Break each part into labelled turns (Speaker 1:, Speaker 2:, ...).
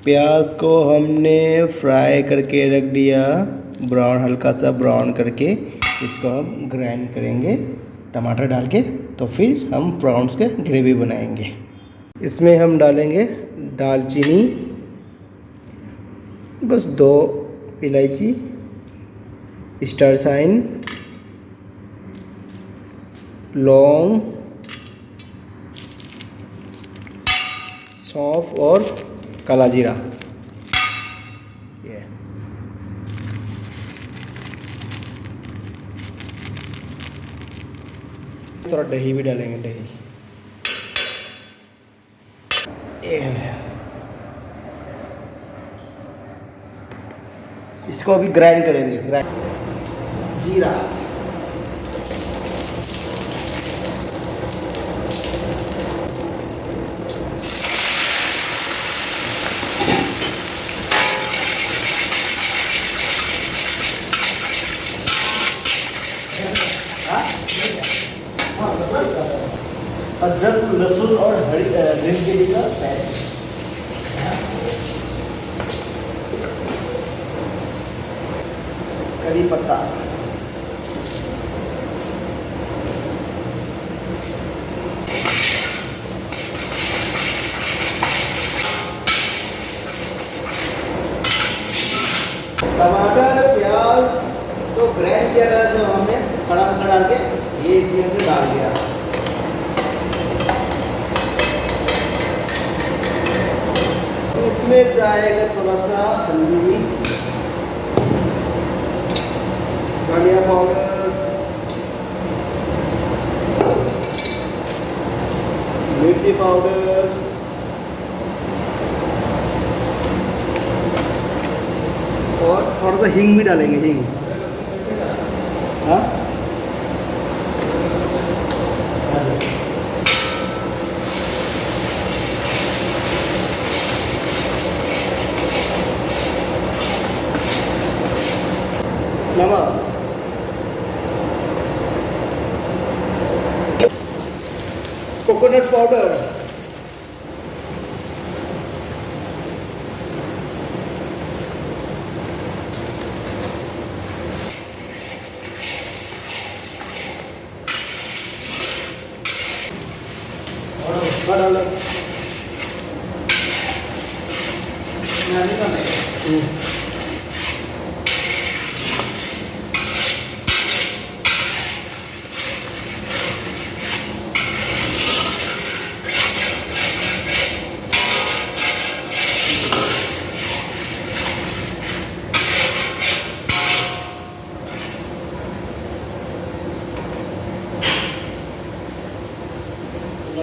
Speaker 1: प्याज को हमने फ्राई करके रख दिया, ब्राउन, हल्का सा ब्राउन करके। इसको हम ग्राइंड करेंगे टमाटर डाल के, तो फिर हम प्रॉन्स के ग्रेवी बनाएंगे। इसमें हम डालेंगे दालचीनी, बस 2 इलायची, स्टार साइन, लौंग, सौंफ और काला जीरा। ये थोड़ा दही भी डालेंगे, दही। इसको अभी ग्राइंड करेंगे। जीरा, अदरक, लहसुन और हरी ग्रीन चिली का पेस्ट, करी पत्ता, टमाटर, प्याज तो ग्राइंड किया रहा जो हमने खड़ा मसाला डाल के, ये इसमें हमने डाल दिया। इसमें जाएगा थोड़ा सा हल्दी, धनिया पाउडर, मिर्ची पाउडर, और थोड़ा सा हींग भी डालेंगे, हींग। हाँ, नमक, कोकोनट पाउडर,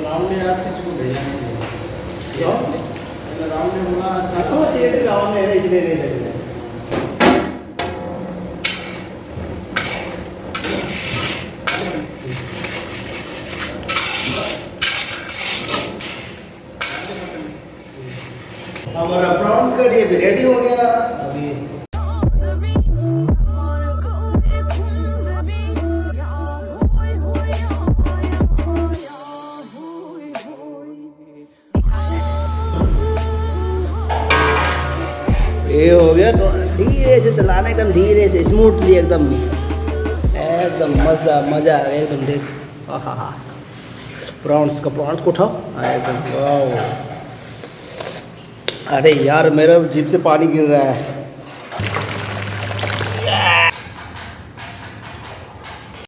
Speaker 1: राम ने यार किसी को भेजा नहीं है। राम ने बोला अच्छा तो सीधे गाँव में है, इसलिए नहीं लगे। हमारा प्रॉन्स का ये भी रेडी हो गया अभी। ये हो गया, धीरे से चलाना, एकदम धीरे से, स्मूथली, एकदम एकदम मज़ा आ गया एकदम। देख, हाँ, प्रॉन्स को उठाओ, एकदम वाह। अरे यार, मेरा जीभ से पानी गिर रहा है।